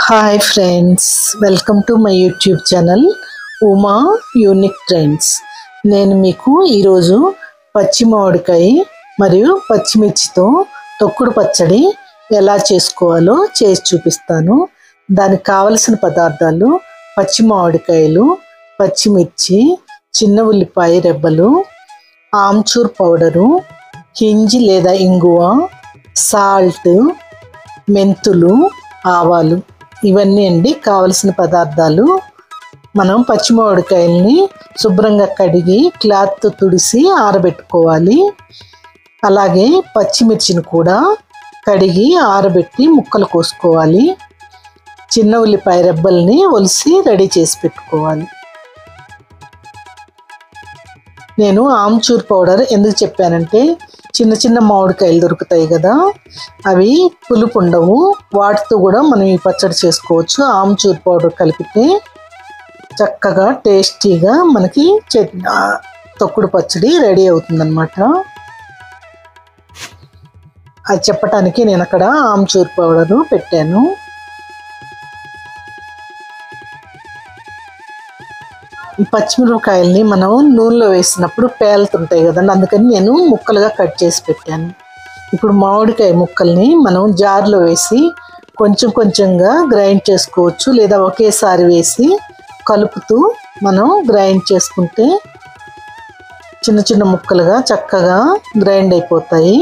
Hi friends, welcome to my YouTube channel Uma unique trends. నేను మీకు ఈరోజు పచ్చి మామిడికాయ మరియు పచ్చిమిర్చితో తొక్కుడు పచ్చడి ఎలా చేసుకోవాలో చేసి చూపిస్తాను. దానికి కావలసిన పదార్థాలు: పచ్చి మామిడికాయలు, పచ్చిమిర్చి, చిన్న ఉల్లిపాయ రెబ్బలు, ఆమ్చూర్ పౌడరు, హింజి లేదా ఇంగువ, సాల్ట్, మెంతులు, ఆవాలు. ఇవన్నీ అండి కావలసిన పదార్థాలు. మనం పచ్చి మామిడికాయల్ని శుభ్రంగా కడిగి క్లాత్తో తుడిసి ఆరబెట్టుకోవాలి. అలాగే పచ్చిమిర్చిని కూడా కడిగి ఆరబెట్టి ముక్కలు కోసుకోవాలి. చిన్న ఉల్లిపాయ రెబ్బల్ని ఒలిసి రెడీ చేసి పెట్టుకోవాలి. నేను ఆమ్చూర్ పౌడర్ ఎందుకు చెప్పానంటే, చిన్న చిన్న మామిడికాయలు దొరుకుతాయి కదా, అవి పులుపు ఉండవు, వాటితో కూడా మనం ఈ పచ్చడి చేసుకోవచ్చు. ఆమ్చూర్ పౌడర్ కలిపితే చక్కగా టేస్టీగా మనకి తొక్కుడు పచ్చడి రెడీ అవుతుందన్నమాట. అది చెప్పటానికి నేను అక్కడ ఆమ్చూర్ పౌడరు పెట్టాను. ఈ పచ్చిమిరపకాయల్ని మనం నూనెలో వేసినప్పుడు పేలుతుంటాయి కదండి, అందుకని నేను ముక్కలుగా కట్ చేసి పెట్టాను. ఇప్పుడు మామిడికాయ ముక్కల్ని మనం జార్లో వేసి కొంచెం కొంచెంగా గ్రైండ్ చేసుకోవచ్చు, లేదా ఒకేసారి వేసి కలుపుతూ మనం గ్రైండ్ చేసుకుంటే చిన్న చిన్న ముక్కలుగా చక్కగా గ్రైండ్ అయిపోతాయి.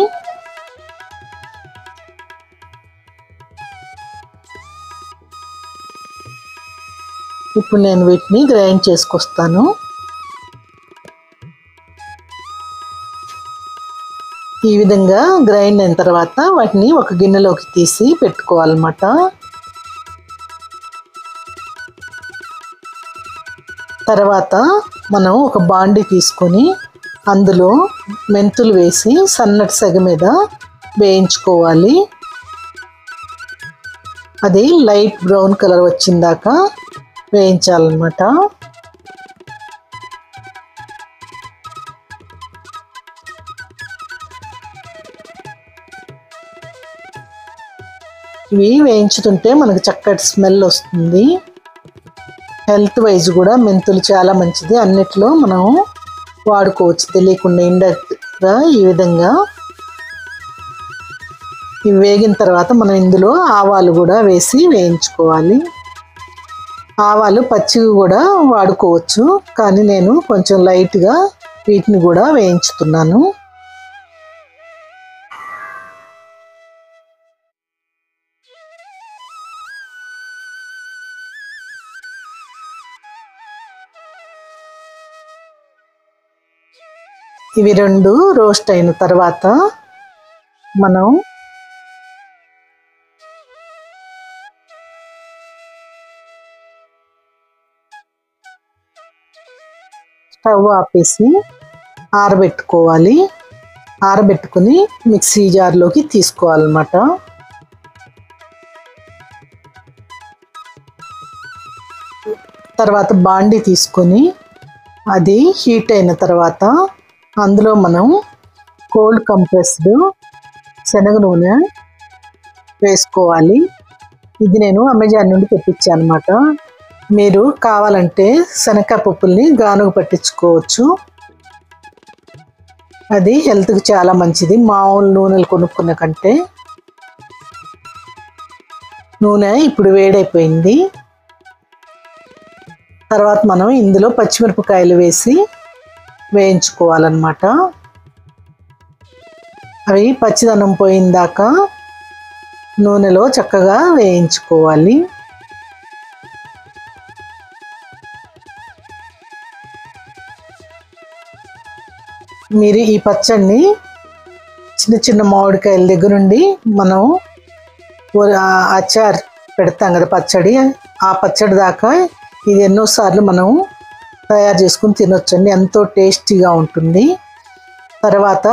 ఇప్పుడు నేను వీటిని గ్రైండ్ చేసుకొస్తాను. ఈ విధంగా గ్రైండ్ అయిన తర్వాత వాటిని ఒక గిన్నెలోకి తీసి పెట్టుకోవాలన్నమాట. తర్వాత మనం ఒక బాండి తీసుకొని అందులో మెంతులు వేసి సన్నటి సెగ మీద వేయించుకోవాలి. అది లైట్ బ్రౌన్ కలర్ వచ్చిందాక వేయించాలన్నమాట. ఇవి వేయించుతుంటే మనకు చక్కటి స్మెల్ వస్తుంది. హెల్త్ వైజ్ కూడా మెంతులు చాలా మంచిది, అన్నిట్లో మనం వాడుకోవచ్చు తెలియకుండా ఇండైరెక్ట్గా. ఈ విధంగా ఇవి వేగిన తర్వాత మనం ఇందులో ఆవాలు కూడా వేసి వేయించుకోవాలి. ఆవాలు పచ్చివి కూడా వాడుకోవచ్చు, కానీ నేను కొంచెం లైట్గా వీటిని కూడా వేయించుతున్నాను. ఇవి రెండు రోస్ట్ అయిన తర్వాత మనం స్టవ్ ఆపేసి ఆరబెట్టుకోవాలి. ఆరబెట్టుకుని మిక్సీ జార్లోకి తీసుకోవాలన్నమాట. తర్వాత బాండి తీసుకొని అది హీట్ అయిన తర్వాత అందులో మనం కోల్డ్ కంప్రెస్డ్ శనగ నూనె వేసుకోవాలి. ఇది నేను అమెజాన్ నుండి తెప్పించాను అన్నమాట. మీరు కావాలంటే శనగకాయ పప్పుల్ని గానుగ పట్టించుకోవచ్చు, అది హెల్త్కి చాలా మంచిది మామూలు నూనెలు కొనుక్కున్న కంటే. నూనె ఇప్పుడు వేడైపోయింది. తర్వాత మనం ఇందులో పచ్చిమిరపకాయలు వేసి వేయించుకోవాలన్నమాట. అవి పచ్చిదనం పోయిందాకా నూనెలో చక్కగా వేయించుకోవాలి. మీరు ఈ పచ్చడిని చిన్న చిన్న మామిడికాయల దగ్గర నుండి మనం అచార్ పెడతాం కదా పచ్చడి, ఆ పచ్చడి దాకా ఇది ఎన్నోసార్లు మనం తయారు చేసుకుని తినొచ్చండి, ఎంతో టేస్టీగా ఉంటుంది. తర్వాత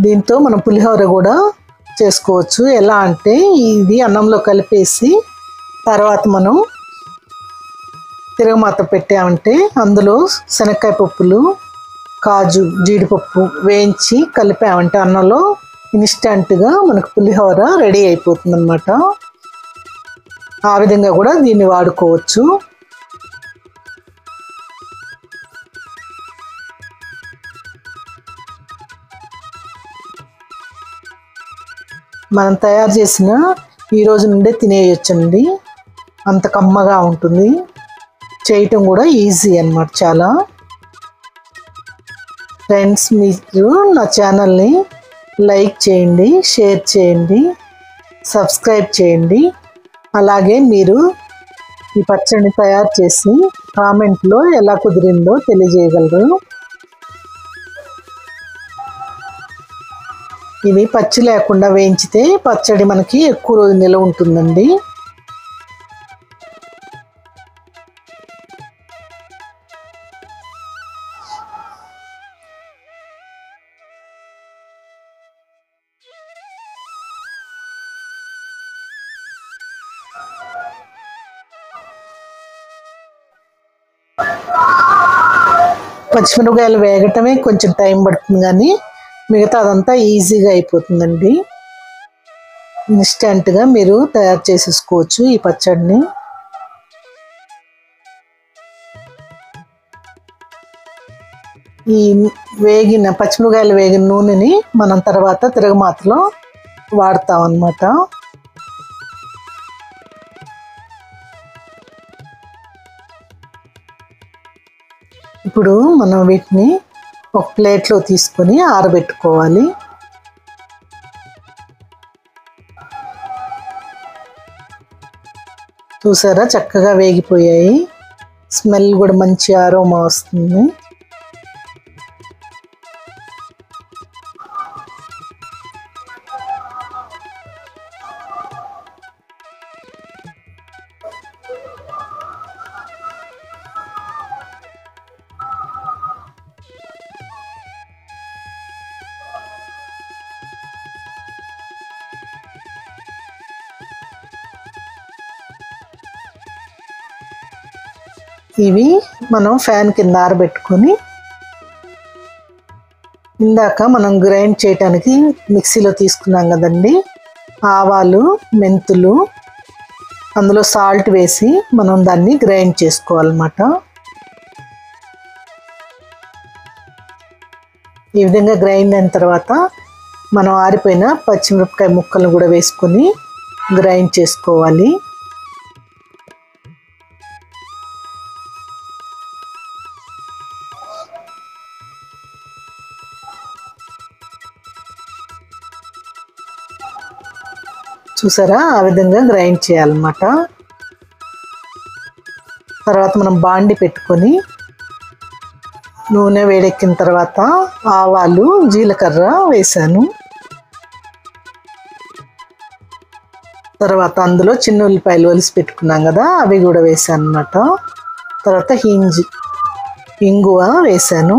దీంతో మనం పులిహోర కూడా చేసుకోవచ్చు. ఎలా అంటే, ఇది అన్నంలో కలిపేసి తర్వాత మనం తిరగమాత పెట్టామంటే అందులో శనక్కాయ పప్పులు, కాజు, జీడిపప్పు వేయించి కలిపామంటే అన్నంలో ఇన్స్టెంట్గా మనకు పులిహోర రెడీ అయిపోతుంది అన్నమాట. ఆ విధంగా కూడా దీన్ని వాడుకోవచ్చు. మనం తయారు చేసిన ఈ రోజు నుండే తినేయొచ్చండి, అంత కమ్మగా ఉంటుంది. చేయటం కూడా ఈజీ అన్నమాట చాలా. ఫ్రెండ్స్, మీరు నా ఛానల్ని లైక్ చేయండి, షేర్ చేయండి, సబ్స్క్రైబ్ చేయండి. అలాగే మీరు ఈ పచ్చడిని తయారు చేసి కామెంట్లో ఎలా కుదిరిందో తెలియజేయగలరు. ఇవి పచ్చి లేకుండా వేయించితే పచ్చడి మనకి ఎక్కువ రోజు నిల్వ ఉంటుందండి. పచ్చిమిరపకాయలు వేగటమే కొంచెం టైం పడుతుంది, కానీ మిగతా అదంతా ఈజీగా అయిపోతుందండి. ఇన్స్టెంట్గా మీరు తయారు చేసేసుకోవచ్చు ఈ పచ్చడిని. ఈ పచ్చిమిరపకాయలు వేగిన నూనెని మనం తర్వాత తిరగమాతలో వాడతాం అన్నమాట. ఇప్పుడు మనం వీటిని ఒక ప్లేట్లో తీసుకొని ఆరబెట్టుకోవాలి. చూసారా, చక్కగా వేగిపోయాయి. స్మెల్ కూడా మంచి అరోమా వస్తుంది. ఇవి మనం ఫ్యాన్ కింద ఆరబెట్టుకొని ఇందాక మనం గ్రైండ్ చేయడానికి మిక్సీలో తీసుకున్నాం కదండి, ఆవాలు, మెంతులు, అందులో సాల్ట్ వేసి మనం దాన్ని గ్రైండ్ చేసుకోవాలన్నమాట. ఈ విధంగా గ్రైండ్ అయిన తర్వాత మనం ఆరిపోయిన పచ్చిమిరపకాయ ముక్కలను కూడా వేసుకొని గ్రైండ్ చేసుకోవాలి. చూసారా, ఆ విధంగా గ్రైండ్ చేయాలన్నమాట. తర్వాత మనం బాండి పెట్టుకొని నూనె వేడెక్కిన తర్వాత ఆవాలు, జీలకర్ర వేసాను. తర్వాత అందులో చిన్న ఉల్లిపాయలు ఒలిసి పెట్టుకున్నాం కదా, అవి కూడా వేసాను అన్నమాట. తర్వాత ఇంగువ వేసాను.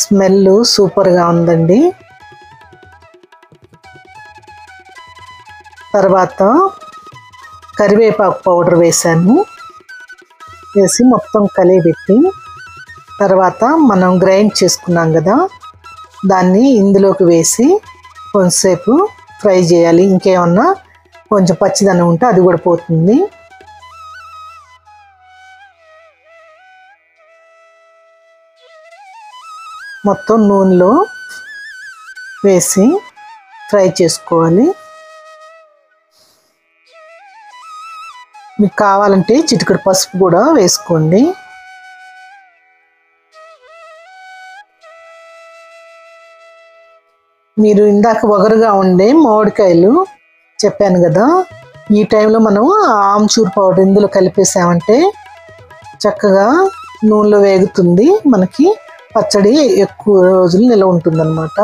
స్మెల్ సూపర్గా ఉందండి. తర్వాత కరివేపాకు పౌడర్ వేసాను. వేసి మొత్తం కలిపెట్టి తర్వాత మనం గ్రైండ్ చేసుకున్నాం కదా, దాన్ని ఇందులోకి వేసి కొంచెంసేపు ఫ్రై చేయాలి. ఇంకేమన్నా కొంచెం పచ్చిదనం ఉంటే అది కూడా పోతుంది. మొత్తం నూనెలో వేసి ఫ్రై చేసుకోవాలి. మీకు కావాలంటే చిటికెడు పసుపు కూడా వేసుకోండి. మీరు ఇందాక వగరుగా ఉండే మామిడికాయలు చెప్పాను కదా, ఈ టైంలో మనం ఆమ్చూర్ పౌడర్ ఇందులో కలిపేసామంటే చక్కగా నూనెలో వేగుతుంది. మనకి పచ్చడి ఎక్కువ రోజులు నిల్వ ఉంటుందన్నమాట.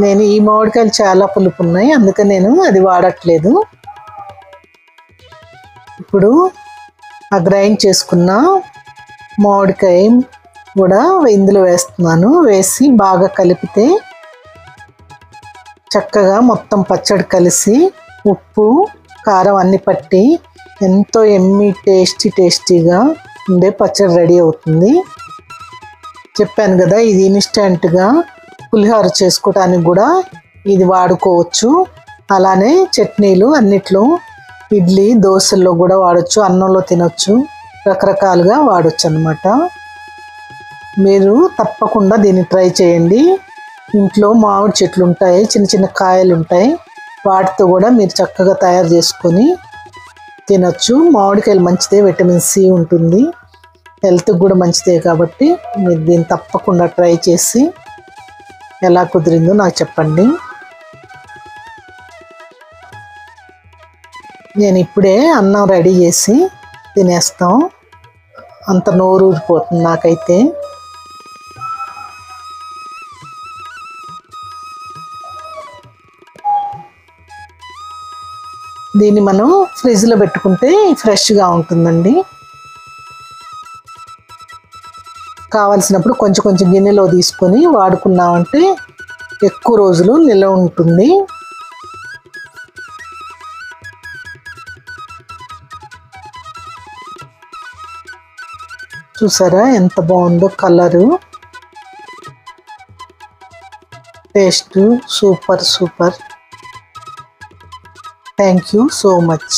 నేను ఈ మామిడికాయలు చాలా పులుపు ఉన్నాయి, అందుకని నేను అది వాడట్లేదు. ఇప్పుడు ఆ గ్రైండ్ చేసుకున్న మామిడికాయ కూడా ఇందులో వేస్తున్నాను. వేసి బాగా కలిపితే చక్కగా మొత్తం పచ్చడి కలిసి ఉప్పు, కారం అన్ని పట్టి ఎంతో ఎమ్మి టేస్టీగా ఉండే పచ్చడి రెడీ అవుతుంది. చెప్పాను కదా, ఇది ఇన్స్టెంట్గా పులిహోర చేసుకోవడానికి కూడా ఇది వాడుకోవచ్చు. అలానే చట్నీలు అన్నిట్లో ఇడ్లీ దోశల్లో కూడా వాడచ్చు, అన్నంలో తినొచ్చు, రకరకాలుగా వాడచ్చు అన్నమాట. మీరు తప్పకుండా దీన్ని ట్రై చేయండి. ఇంట్లో మామిడి చెట్లు ఉంటాయి, చిన్న చిన్న కాయలు ఉంటాయి, వాటితో కూడా మీరు చక్కగా తయారు చేసుకొని తినొచ్చు. మామిడికాయలు మంచిదే, విటమిన్ సి ఉంటుంది, హెల్త్కి కూడా మంచిదే. కాబట్టి మీరు దీన్ని తప్పకుండా ట్రై చేసి ఎలా కుదిరిందో నాకు చెప్పండి. నేను ఇప్పుడే అన్నం రెడీ చేసి తినేస్తాం, అంత నోరు ఊరిపోతుంది నాకైతే. దీన్ని మనం ఫ్రిడ్జ్లో పెట్టుకుంటే ఫ్రెష్గా ఉంటుందండి. కావలసినప్పుడు కొంచెం కొంచెం గిన్నెలో తీసుకొని వాడుకున్నామంటే ఎక్కువ రోజులు నిల్వ ఉంటుంది. చూసారా ఎంత బాగుందో colour, taste super super. Thank you so much.